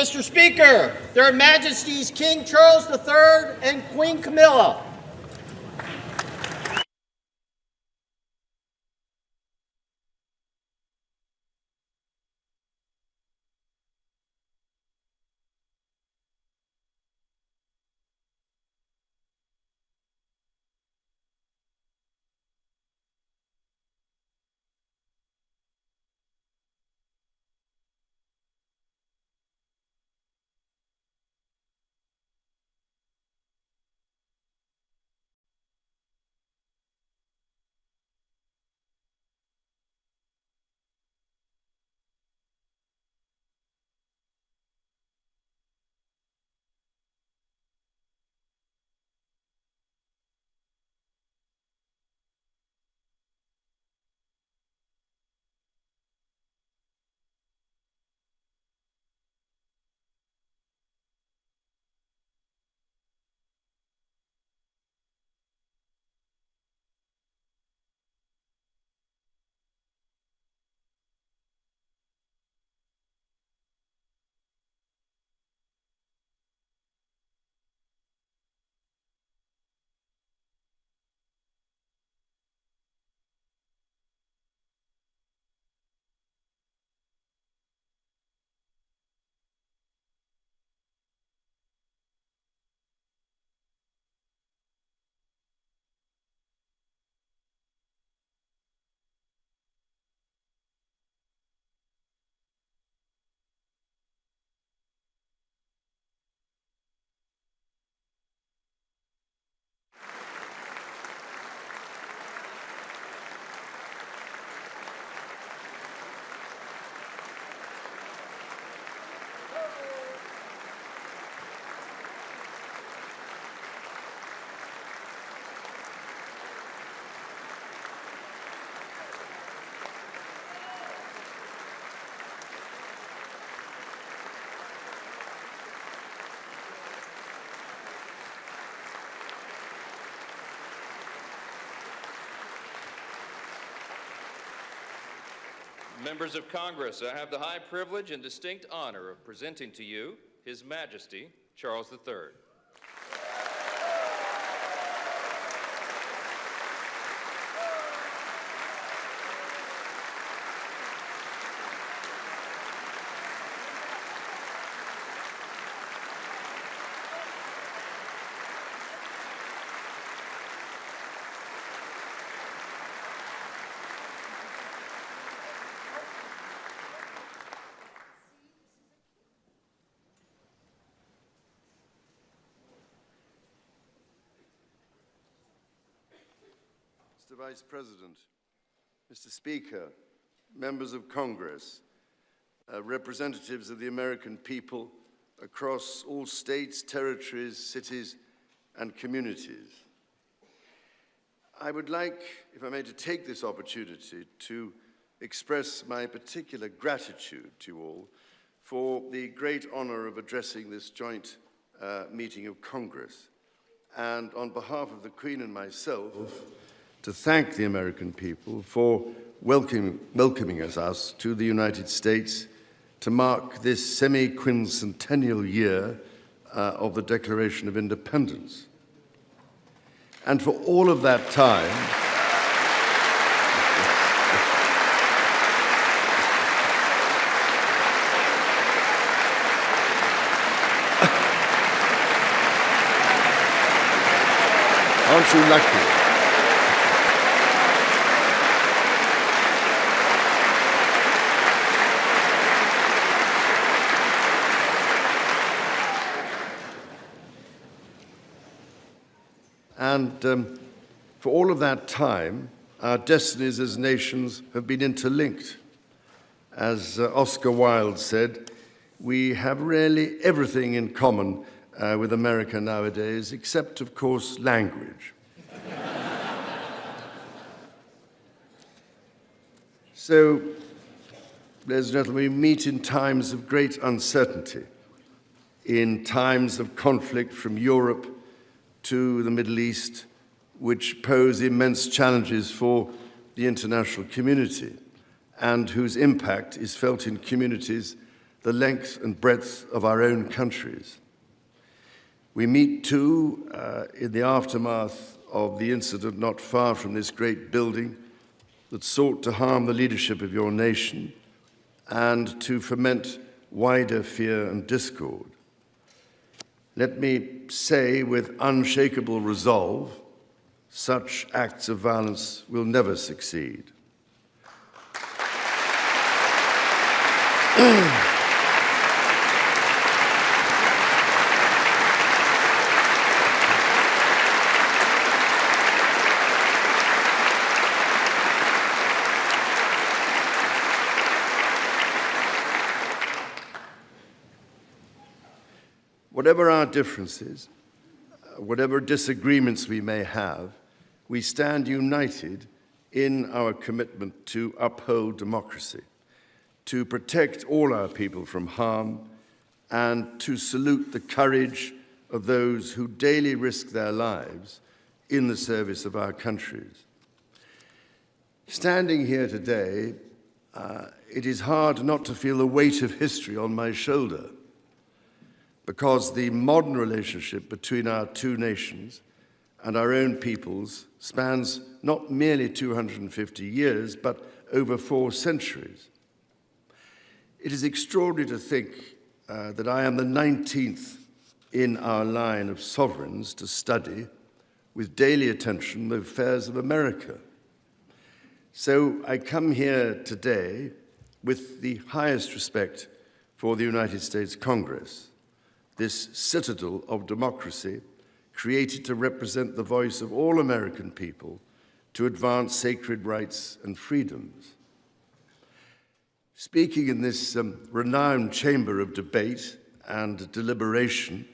Mr. Speaker, Their Majesties King Charles III and Queen Camilla. Members of Congress, I have the high privilege and distinct honor of presenting to you His Majesty Charles III. Mr. Vice President, Mr. Speaker, members of Congress, representatives of the American people across all states, territories, cities, and communities. I would like, if I may, to take this opportunity to express my particular gratitude to you all for the great honor of addressing this joint meeting of Congress. And on behalf of the Queen and myself, to thank the American people for welcoming us to the United States to mark this semi-quincentennial year of the Declaration of Independence. And for all of that time, aren't you lucky? And for all of that time, our destinies as nations have been interlinked. As Oscar Wilde said, we have really everything in common with America nowadays, except, of course, language. So, ladies and gentlemen, we meet in times of great uncertainty, in times of conflict from Europe to the Middle East, which pose immense challenges for the international community and whose impact is felt in communities the length and breadth of our own countries. We meet, too, in the aftermath of the incident not far from this great building that sought to harm the leadership of your nation and to foment wider fear and discord. Let me say with unshakable resolve, such acts of violence will never succeed. Whatever our differences, whatever disagreements we may have, we stand united in our commitment to uphold democracy, to protect all our people from harm, and to salute the courage of those who daily risk their lives in the service of our countries. Standing here today, it is hard not to feel the weight of history on my shoulder, because the modern relationship between our two nations and our own peoples spans not merely 250 years, but over 4 centuries. It is extraordinary to think that I am the 19th in our line of sovereigns to study with daily attention the affairs of America. So I come here today with the highest respect for the United States Congress, this citadel of democracy created to represent the voice of all American people to advance sacred rights and freedoms. Speaking in this renowned chamber of debate and deliberation,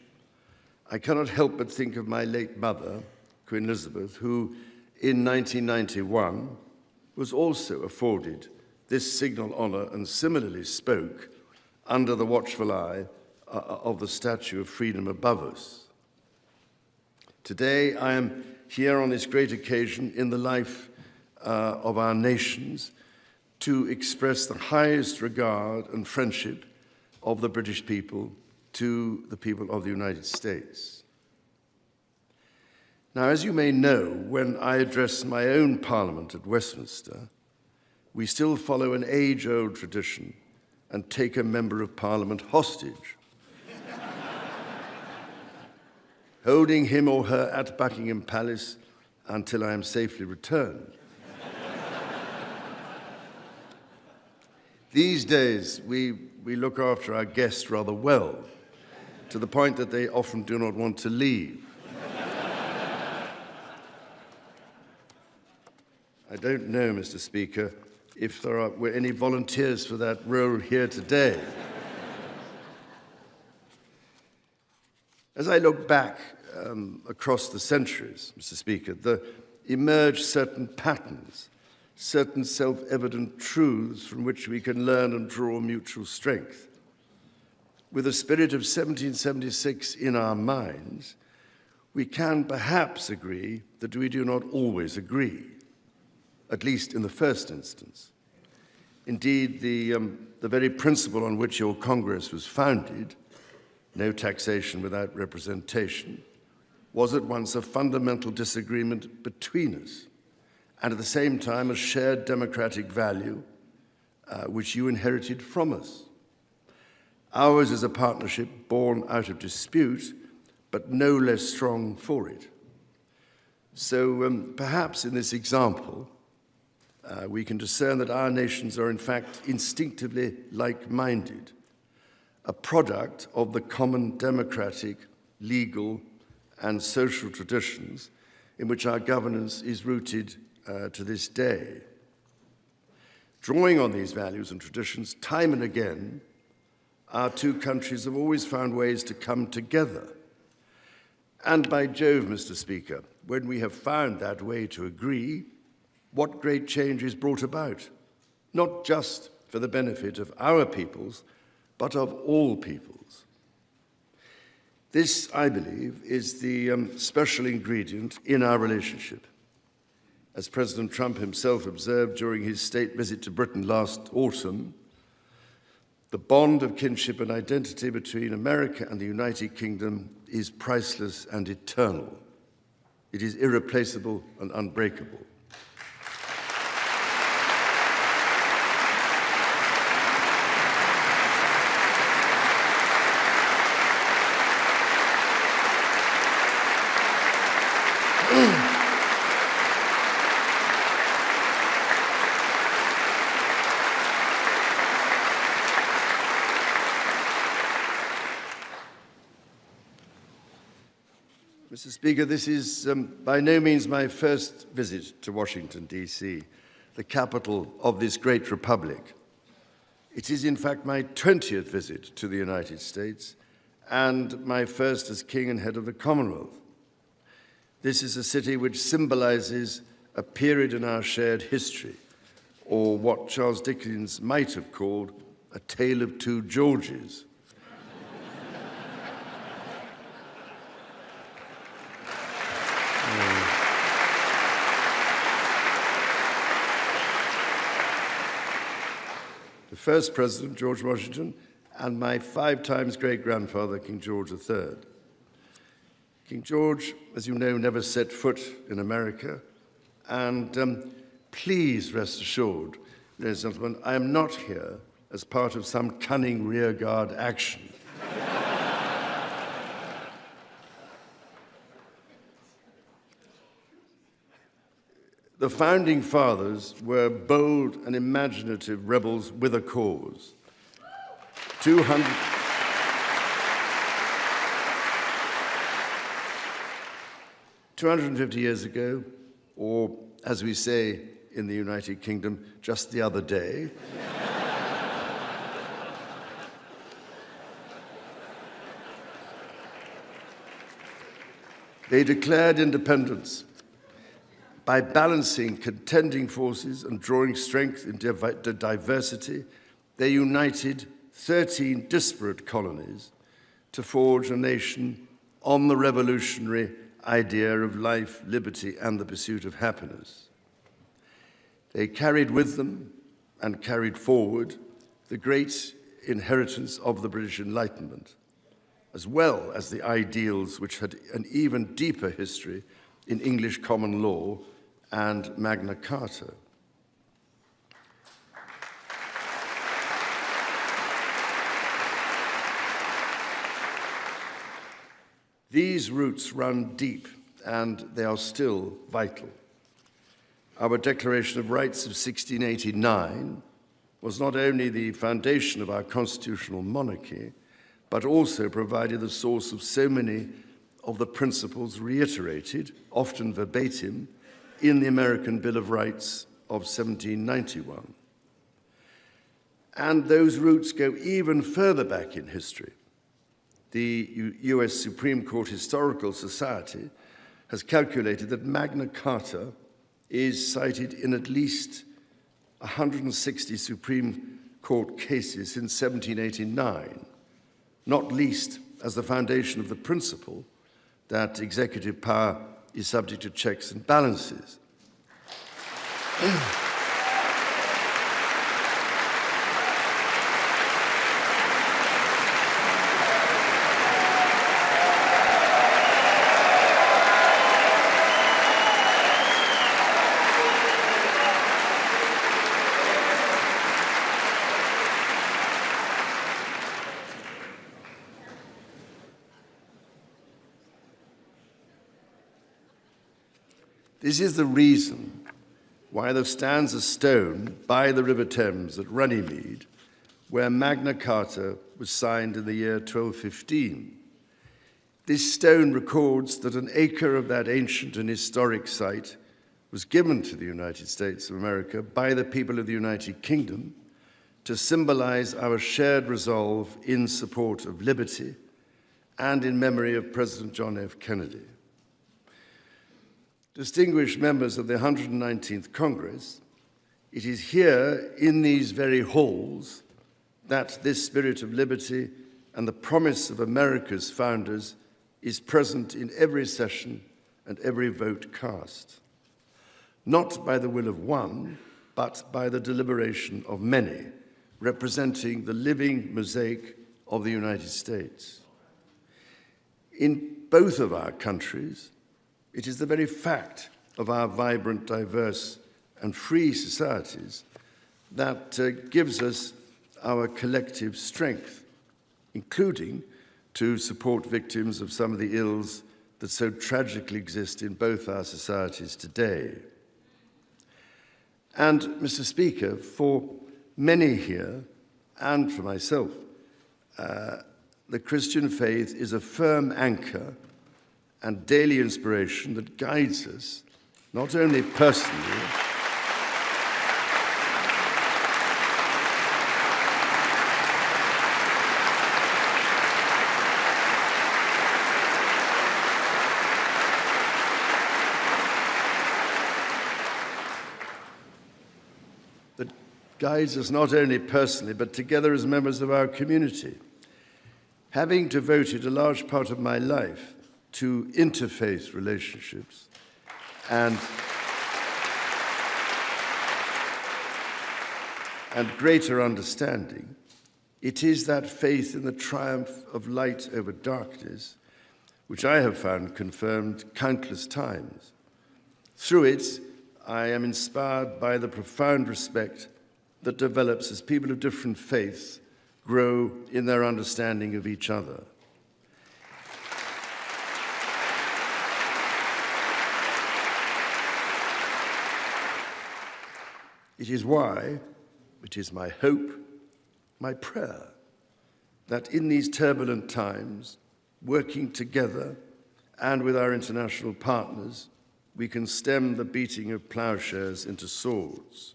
I cannot help but think of my late mother, Queen Elizabeth, who in 1991 was also afforded this signal honor and similarly spoke under the watchful eye of the Statue of Freedom above us. Today, I am here on this great occasion in the life of our nations to express the highest regard and friendship of the British people to the people of the United States. Now, as you may know, when I address my own Parliament at Westminster, we still follow an age-old tradition and take a Member of Parliament hostage, holding him or her at Buckingham Palace until I am safely returned. These days, we look after our guests rather well, to the point that they often do not want to leave. I don't know, Mr. Speaker, if there were any volunteers for that role here today. As I look back across the centuries, Mr. Speaker, there emerge certain patterns, certain self-evident truths from which we can learn and draw mutual strength. With the spirit of 1776 in our minds, we can perhaps agree that we do not always agree, at least in the first instance. Indeed, the very principle on which your Congress was founded, no taxation without representation, was at once a fundamental disagreement between us, and at the same time a shared democratic value which you inherited from us. Ours is a partnership born out of dispute, but no less strong for it. So perhaps in this example, we can discern that our nations are in fact instinctively like-minded, a product of the common democratic, legal, and social traditions in which our governance is rooted to this day. Drawing on these values and traditions, time and again, our two countries have always found ways to come together. And by Jove, Mr. Speaker, when we have found that way to agree, what great change is brought about, not just for the benefit of our peoples, but of all peoples. This, I believe, is the special ingredient in our relationship. As President Trump himself observed during his state visit to Britain last autumn, The bond of kinship and identity between America and the United Kingdom is priceless and eternal. It is irreplaceable and unbreakable. Mr. Speaker, this is by no means my first visit to Washington, D.C., the capital of this great republic. It is, in fact, my 20th visit to the United States and my first as King and head of the Commonwealth. This is a city which symbolizes a period in our shared history, or what Charles Dickens might have called a tale of two Georges. The first president, George Washington, and my 5 times great-grandfather, King George III. King George, as you know, never set foot in America, and please rest assured, ladies and gentlemen, I am not here as part of some cunning rearguard action. The founding fathers were bold and imaginative rebels with a cause. 250 years ago, or as we say in the United Kingdom, just the other day, they declared independence. By balancing contending forces and drawing strength in diversity, they united 13 disparate colonies to forge a nation on the revolutionary idea of life, liberty, and the pursuit of happiness. They carried with them and carried forward the great inheritance of the British Enlightenment, as well as the ideals which had an even deeper history in English common law and Magna Carta. These roots run deep, and they are still vital. Our Declaration of Rights of 1689 was not only the foundation of our constitutional monarchy, but also provided the source of so many of the principles reiterated, often verbatim, in the American Bill of Rights of 1791. And those roots go even further back in history. The US Supreme Court Historical Society has calculated that Magna Carta is cited in at least 160 Supreme Court cases since 1789, not least as the foundation of the principle that executive power is subject to checks and balances. This is the reason why there stands a stone by the River Thames at Runnymede, where Magna Carta was signed in the year 1215. This stone records that an acre of that ancient and historic site was given to the United States of America by the people of the United Kingdom to symbolize our shared resolve in support of liberty and in memory of President John F. Kennedy. Distinguished members of the 119th Congress, it is here in these very halls that this spirit of liberty and the promise of America's founders is present in every session and every vote cast, not by the will of one, but by the deliberation of many, representing the living mosaic of the United States. In both of our countries, it is the very fact of our vibrant, diverse, and free societies that gives us our collective strength, including to support victims of some of the ills that so tragically exist in both our societies today. And, Mr. Speaker, for many here, and for myself, the Christian faith is a firm anchor and daily inspiration that guides us, not only personally, that guides us not only personally, but together as members of our community. Having devoted a large part of my life to interfaith relationships and greater understanding, it is that faith in the triumph of light over darkness which I have found confirmed countless times. Through it, I am inspired by the profound respect that develops as people of different faiths grow in their understanding of each other. It is why, it is my hope, my prayer, that in these turbulent times, working together and with our international partners, we can stem the beating of plowshares into swords.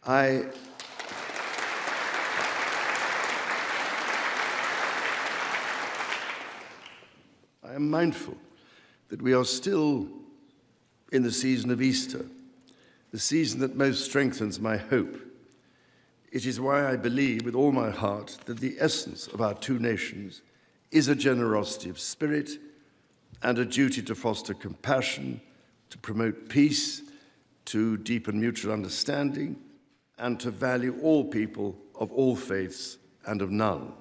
I am mindful that we are still in the season of Easter, the season that most strengthens my hope. It is why I believe with all my heart that the essence of our two nations is a generosity of spirit and a duty to foster compassion, to promote peace, to deepen mutual understanding, and to value all people of all faiths and of none.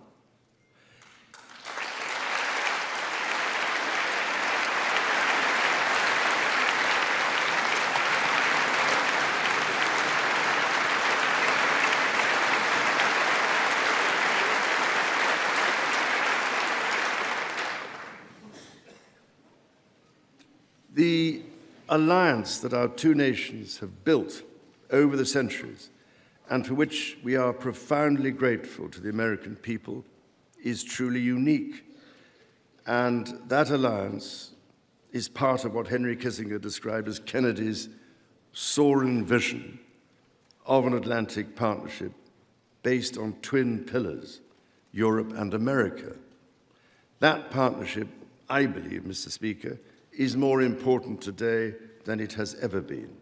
The alliance that our two nations have built over the centuries, and for which we are profoundly grateful to the American people, is truly unique. And that alliance is part of what Henry Kissinger described as Kennedy's soaring vision of an Atlantic partnership based on twin pillars, Europe and America. That partnership, I believe, Mr. Speaker, is more important today than it has ever been.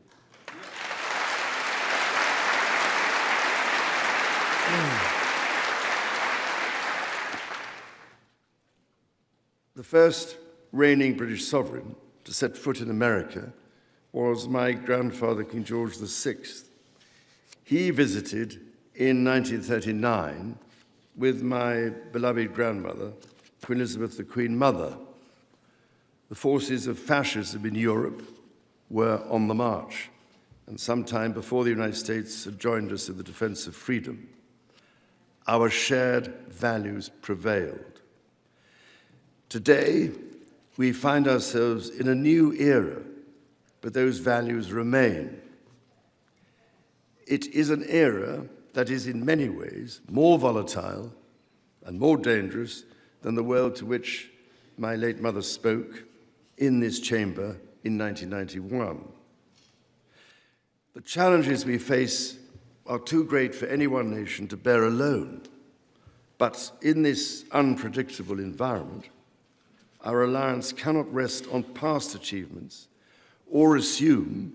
The first reigning British sovereign to set foot in America was my grandfather, King George VI. He visited in 1939 with my beloved grandmother, Queen Elizabeth, the Queen Mother. The forces of fascism in Europe were on the march, and sometime before the United States had joined us in the defense of freedom, our shared values prevailed. Today, we find ourselves in a new era, but those values remain. It is an era that is in many ways more volatile and more dangerous than the world to which my late mother spoke in this chamber in 1991. The challenges we face are too great for any one nation to bear alone. But in this unpredictable environment, our alliance cannot rest on past achievements or assume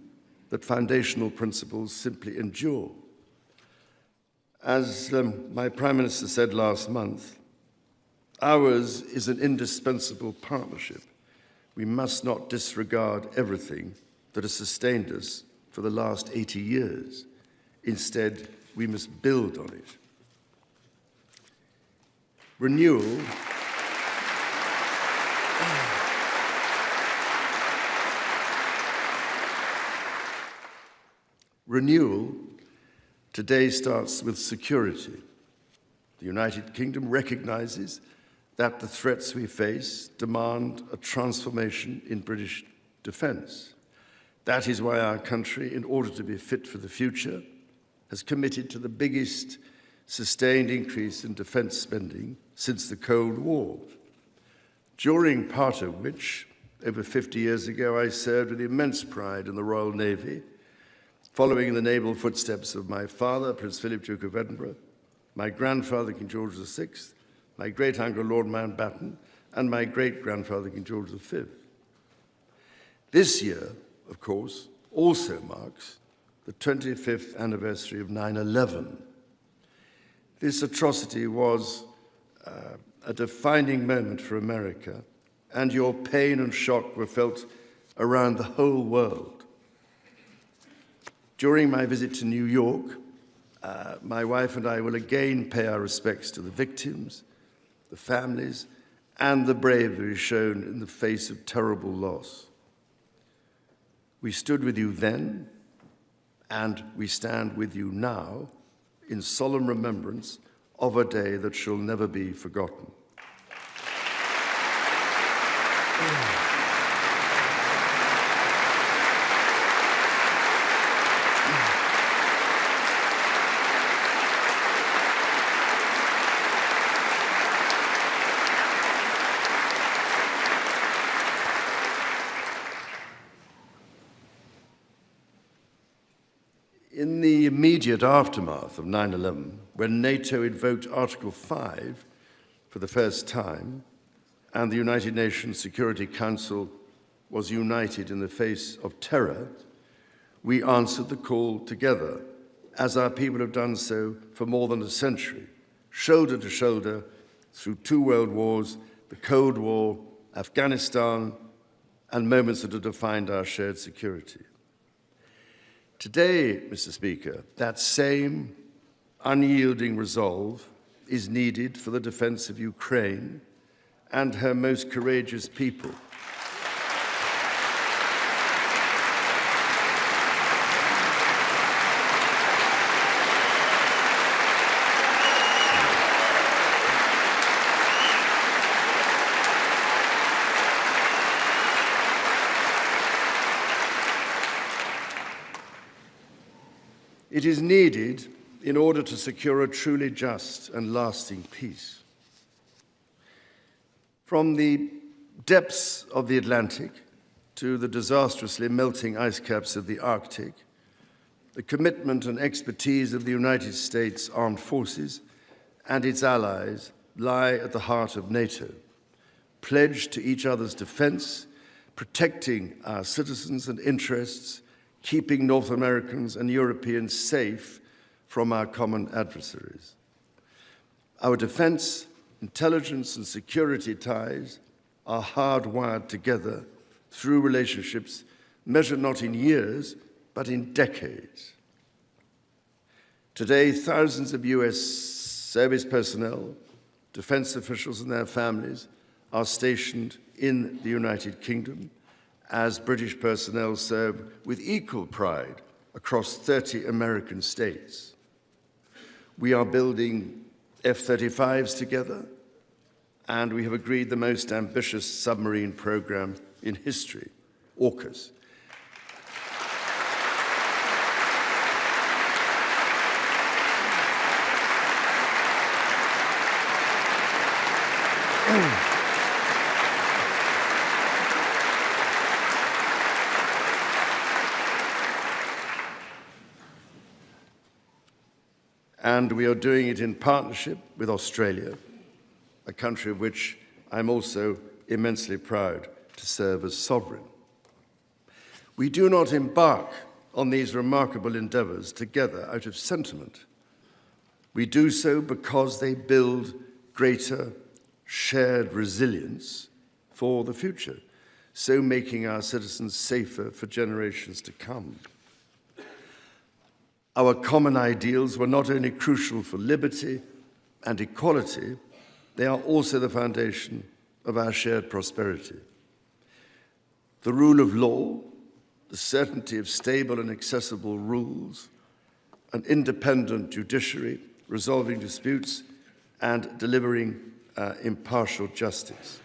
that foundational principles simply endure. As my Prime Minister said last month, ours is an indispensable partnership. We must not disregard everything that has sustained us for the last 80 years. Instead, we must build on it. Renewal today starts with security. The United Kingdom recognizes that the threats we face demand a transformation in British defence. That is why our country, in order to be fit for the future, has committed to the biggest sustained increase in defence spending since the Cold War, during part of which, over 50 years ago, I served with immense pride in the Royal Navy, following in the naval footsteps of my father, Prince Philip, Duke of Edinburgh, my grandfather, King George VI, my great-uncle, Lord Mountbatten, and my great-grandfather, King George V. This year, of course, also marks the 25th anniversary of 9/11. This atrocity was a defining moment for America, and your pain and shock were felt around the whole world. During my visit to New York, my wife and I will again pay our respects to the victims, the families, and the bravery shown in the face of terrible loss. We stood with you then, and we stand with you now in solemn remembrance of a day that shall never be forgotten. In the immediate aftermath of 9/11, when NATO invoked Article 5 for the first time, and the United Nations Security Council was united in the face of terror, we answered the call together, as our people have done so for more than a century, shoulder to shoulder through 2 world wars, the Cold War, Afghanistan, and moments that have defined our shared security. Today, Mr. Speaker, that same unyielding resolve is needed for the defense of Ukraine and her most courageous people. It is needed in order to secure a truly just and lasting peace. From the depths of the Atlantic to the disastrously melting ice caps of the Arctic, the commitment and expertise of the United States Armed Forces and its allies lie at the heart of NATO, pledged to each other's defense, protecting our citizens and interests, keeping North Americans and Europeans safe from our common adversaries. Our defense, intelligence, and security ties are hardwired together through relationships measured not in years, but in decades. Today, thousands of US service personnel, defense officials and their families are stationed in the United Kingdom, as British personnel serve with equal pride across 30 American states. We are building F-35s together, and we have agreed the most ambitious submarine program in history, AUKUS. And we are doing it in partnership with Australia, a country of which I'm also immensely proud to serve as sovereign. We do not embark on these remarkable endeavours together out of sentiment. We do so because they build greater shared resilience for the future, so making our citizens safer for generations to come. Our common ideals were not only crucial for liberty and equality, they are also the foundation of our shared prosperity. The rule of law, the certainty of stable and accessible rules, an independent judiciary resolving disputes and delivering impartial justice.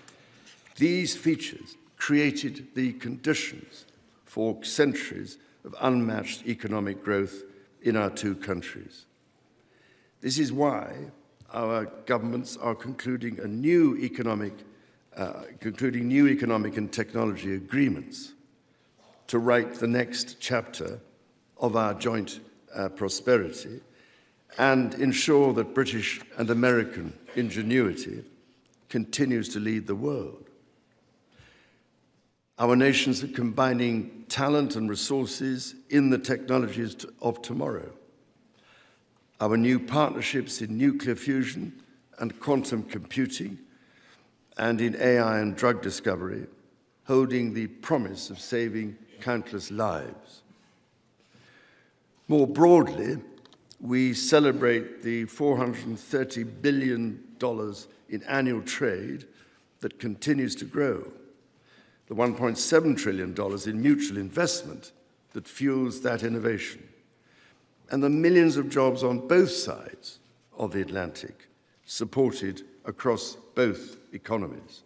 These features created the conditions for centuries of unmatched economic growth in our two countries. This is why our governments are concluding new economic and technology agreements to write the next chapter of our joint prosperity and ensure that British and American ingenuity continues to lead the world. Our nations are combining talent and resources in the technologies of tomorrow. Our new partnerships in nuclear fusion and quantum computing and in AI and drug discovery, holding the promise of saving countless lives. More broadly, we celebrate the $430 billion in annual trade that continues to grow, the $1.7 trillion in mutual investment that fuels that innovation, and the millions of jobs on both sides of the Atlantic, supported across both economies.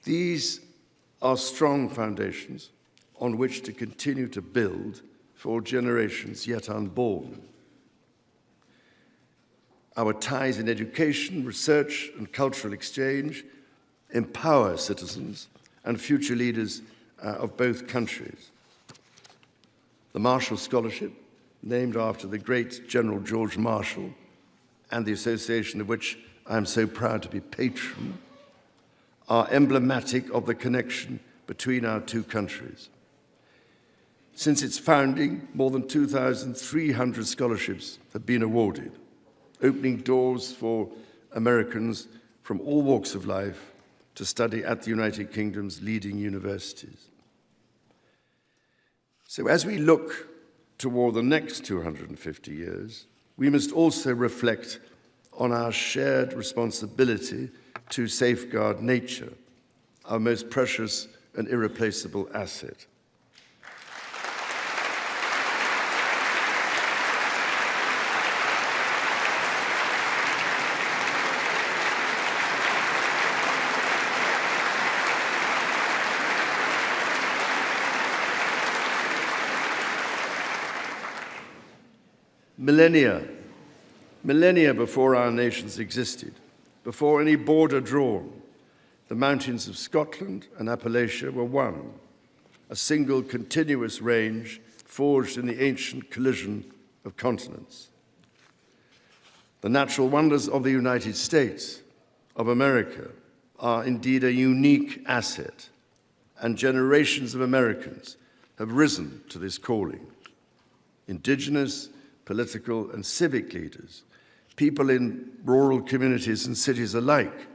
These are strong foundations on which to continue to build for generations yet unborn. Our ties in education, research, and cultural exchange empower citizens and future leaders of both countries. The Marshall Scholarship, named after the great General George Marshall, and the association of which I am so proud to be patron, are emblematic of the connection between our two countries. Since its founding, more than 2,300 scholarships have been awarded, opening doors for Americans from all walks of life to study at the United Kingdom's leading universities. So as we look toward the next 250 years, we must also reflect on our shared responsibility to safeguard nature, our most precious and irreplaceable asset. Millennia before our nations existed, before any border drawn, the mountains of Scotland and Appalachia were one, a single continuous range forged in the ancient collision of continents. The natural wonders of the United States of America are indeed a unique asset, and generations of Americans have risen to this calling. Indigenous, political, and civic leaders, people in rural communities and cities alike,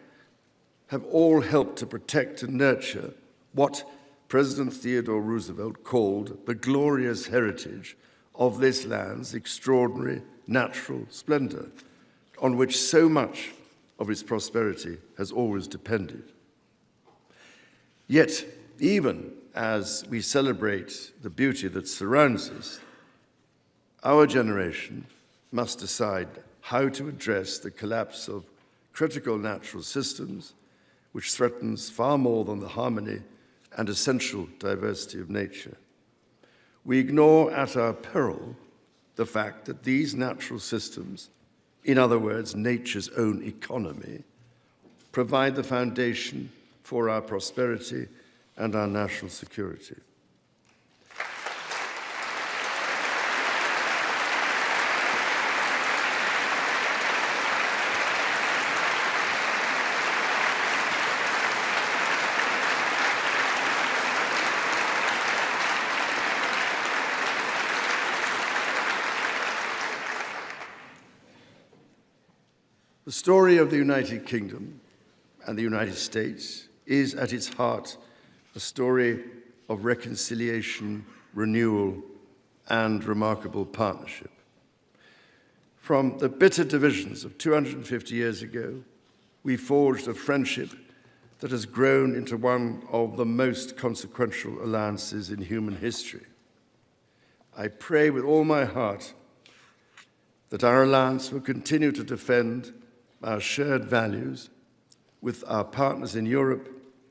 have all helped to protect and nurture what President Theodore Roosevelt called the glorious heritage of this land's extraordinary natural splendor, on which so much of its prosperity has always depended. Yet, even as we celebrate the beauty that surrounds us, our generation must decide how to address the collapse of critical natural systems, which threatens far more than the harmony and essential diversity of nature. We ignore at our peril the fact that these natural systems, in other words, nature's own economy, provide the foundation for our prosperity and our national security. The story of the United Kingdom and the United States is at its heart a story of reconciliation, renewal, and remarkable partnership. From the bitter divisions of 250 years ago, we forged a friendship that has grown into one of the most consequential alliances in human history. I pray with all my heart that our alliance will continue to defend our shared values with our partners in Europe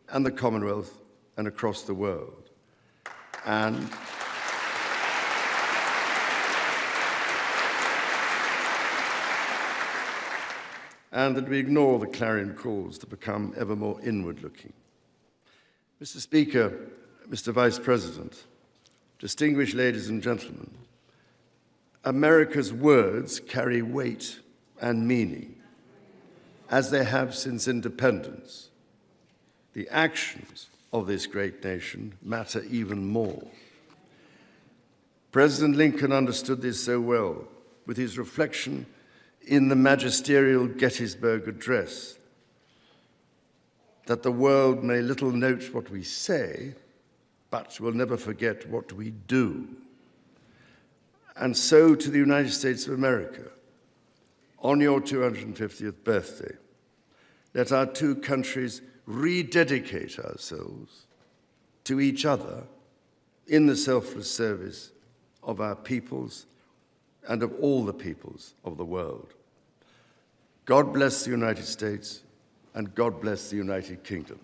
and the Commonwealth and across the world. And that we ignore the clarion calls to become ever more inward-looking. Mr. Speaker, Mr. Vice President, distinguished ladies and gentlemen, America's words carry weight and meaning, as they have since independence. The actions of this great nation matter even more. President Lincoln understood this so well with his reflection in the magisterial Gettysburg Address, that the world may little note what we say, but will never forget what we do. And so to the United States of America, on your 250th birthday, let our two countries rededicate ourselves to each other in the selfless service of our peoples and of all the peoples of the world. God bless the United States, and God bless the United Kingdom.